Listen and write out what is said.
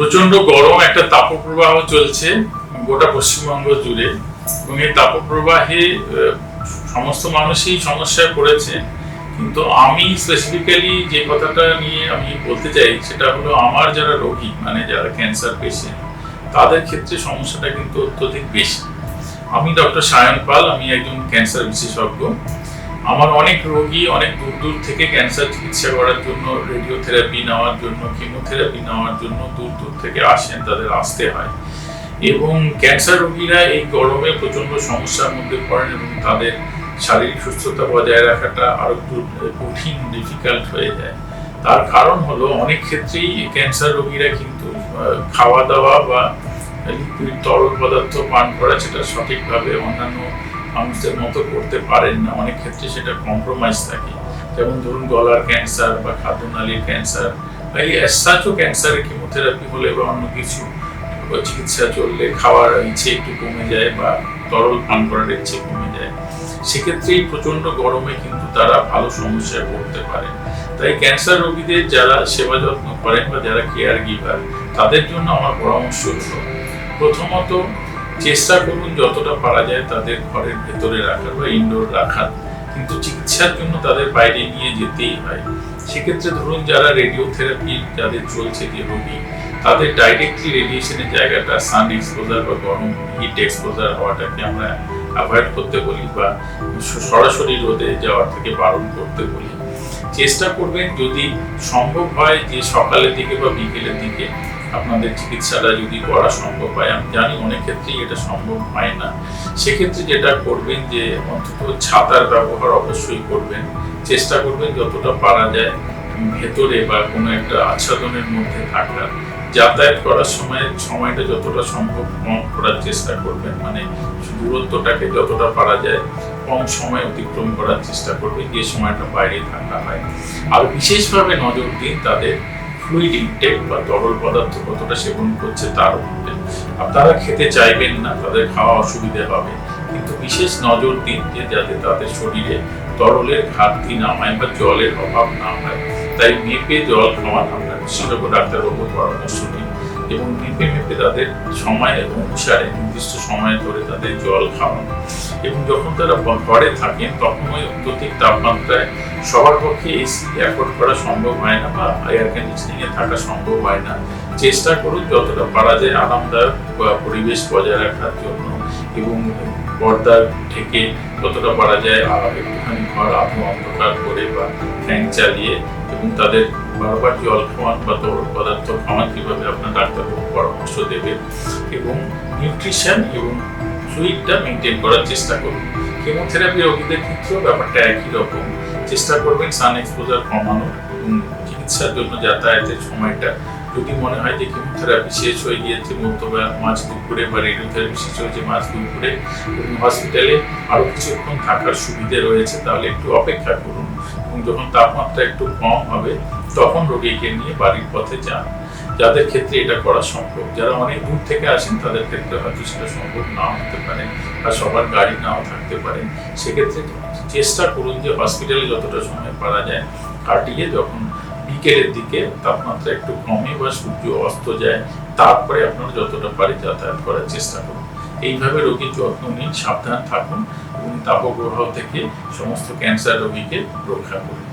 প্রচন্ড গরম একটা তাপপ্রবাহ চলছে গোটা পশ্চিমবঙ্গ জুড়ে, এবং এই তাপপ্রবাহে সমস্ত মানুষই সমস্যায় পড়েছে। কিন্তু আমি স্পেসিফিক্যালি যে কথাটা নিয়ে আমি বলতে চাই সেটা হলো আমার যারা রোগী, মানে যারা ক্যান্সার পেশেন্ট, তাদের ক্ষেত্রে সমস্যাটা কিন্তু অত্যধিক বেশি। আমি ডক্টর সায়ন পাল, আমি একজন ক্যান্সার বিশেষজ্ঞ। আমার অনেক রোগী অনেক দূর দূর থেকে ক্যান্সার চিকিৎসা করার জন্য, রেডিওথেরাপি নেওয়ার জন্য, কেমোথেরাপি নেওয়ার জন্য দূর দূর থেকে আসেন, তাদের আসতে হয়। এবং ক্যান্সার রোগীরা এই গরমে প্রচন্ড সমস্যার মধ্যে পড়েন এবং তাদের শারীরিক সুস্থতা বজায় রাখাটা আরো কঠিন, ডিফিকাল্ট হয়ে যায়। তার কারণ হলো অনেক ক্ষেত্রেই ক্যান্সার রোগীরা কিন্তু খাওয়া দাওয়া বা লিকুইড তরল পদার্থ পান করা সেটা সঠিকভাবে অন্যান্য মানুষদের মতো করতে পারেন না। অনেক ক্ষেত্রে সেটা কম্প্রোমাইজ থাকে, যেমন ধরুন গলার ক্যান্সার বা খাদ্যনালীর ক্যান্সার, বা এই অ্যাসাচও ক্যান্সারের কেমোথেরাপি হলে বা অন্য কিছু চিকিৎসা চললে খাওয়ার ইচ্ছে একটু কমে যায় বা তরল পান করার ইচ্ছে কমে যায়। সেক্ষেত্রেই প্রচন্ড গরমে কিন্তু তারা ভালো সমস্যায় পড়তে পারে। তাই ক্যান্সার রোগীদের যারা সেবা যত্ন করেন বা যারা কেয়ার গিভার, তাদের জন্য আমার পরামর্শ হলো, প্রথমত চেষ্টা করুন যতটা পারা যায় তাদের ঘরের ভেতরে রাখার বা ইনডোর রাখার, কিন্তু চিকিৎসার জন্য তাদের বাইরে নিয়ে যেতেই হয়। সেক্ষেত্রে ধরুন যারা রেডিওথেরাপি যাদের চলছে, যে রোগী, তাদের ডাইরেক্টলি রেডিয়েশনের জায়গাটা, সান এক্সপোজার বা গরম হিট এক্সপোজার হওয়াটাকে আমরা অ্যাভয়েড করতে বলি বা সরাসরি রোদে যাওয়ার থেকে বারণ করতে বলি। চেষ্টা করবেন যদি সম্ভব হয় যে সকালের দিকে বা বিকেলের দিকে আপনাদের চিকিৎসাটা যদি করা সম্ভব হয়। আমি জানি অনেক ক্ষেত্রেই এটা সম্ভব হয় না। সেক্ষেত্রে যেটা করবেন যে অন্তত ছাতার ব্যবহার অবশ্যই করবেন। চেষ্টা করবেন যতটা পারা যায় ভেতরে বা কোনো একটা আচ্ছাদনের মধ্যে থাকার। যাতায়াত করার সময়টা যতটা সম্ভব কম করার চেষ্টা করবেন, মানে দূরত্বটাকে যতটা পারা যায় কম সময় অতিক্রম করার চেষ্টা করবেন, যে সময়টা বাইরে থাকা হয়। আর বিশেষভাবে নজর দিন তাদের ফ্লুইড ইনটেক বা তরল পদার্থ কতটা সেবন করছে তার উপরে। আপনারা খেতে চাইবেন না, তাদের খাওয়া অসুবিধা হবে, কিন্তু বিশেষ নজর দিন যে যাতে তাদের শরীরে তরলের ঘাটতি না হয় বা জলের অভাব না হয়। তাই মেপে জল খাওয়ান, আপনার বিশেষজ্ঞ ডাক্তারবাবুর পরামর্শ নিন এবং মেপে মেপে তাদের সময় অনুসারে নির্দিষ্ট সময় ধরে তাদের জল খাওয়ান। এবং যখন তারা ঘরে থাকেন তখন ওই অত্যধিক তাপমাত্রায় সবার পক্ষে এসি অ্যাফোর্ড করা সম্ভব হয় না বা এয়ার কন্ডিশনিং এ থাকা সম্ভব হয় না। চেষ্টা করুন যতটা পারা যায় আরামদায়ক পরিবেশ বজায় রাখার জন্য, এবং পর্দা থেকে যতটা পারা যায় একটুখানি ঘর আলো অন্ধকার করে বা ফ্যান চালিয়ে, এবং তাদের বারবার জল খাওয়ান বা তরল পদার্থ খাওয়ান যেভাবে আপনার ডাক্তারবাবু পরামর্শ দেবে, এবং নিউট্রিশন এবং ফ্লুইডটা মেনটেন করার চেষ্টা করুন। কেমোথেরাপি রোগীদের ক্ষেত্রেও ব্যাপারটা একই রকম। চেষ্টা করবেন সান এক্সপোজার কমানোর, এবং চিকিৎসার জন্য যাতায়াতের সময়টা যদি মনে হয় যে কেমোথেরাপি শেষ হয়ে গিয়েছে মাঝ দুপুরে বা রেডিওথেরাপি শেষ হয়েছে মাঝ দুপুরে এবং হসপিটালে আরো কিছুক্ষণ থাকার সুবিধে রয়েছে, তাহলে একটু অপেক্ষা করুন, এবং যখন তাপমাত্রা একটু কম হবে তখন রোগীকে নিয়ে বাড়ির পথে যান। যাদের ক্ষেত্রে এটা করা সম্ভব, যারা অনেক দূর থেকে আসেন তাদের ক্ষেত্রে হয়তো সেটা সম্ভব নাও হতে পারে বা সবার গাড়ি নাও থাকতে পারে। সেক্ষেত্রে চেষ্টা করুন যে হসপিটালে যতটা সময় পারা যায় কাটিয়ে যখন বিকেলের দিকে তাপমাত্রা একটু কমে বা সূর্য অস্ত যায় তারপরে আপনারা যতটা পারে যাতায়াত করার চেষ্টা করুন। এইভাবে রোগীর যত্ন নিন, সাবধান থাকুন এবং তাপপ্রবাহ থেকে সমস্ত ক্যান্সার রোগীকে রক্ষা করুন।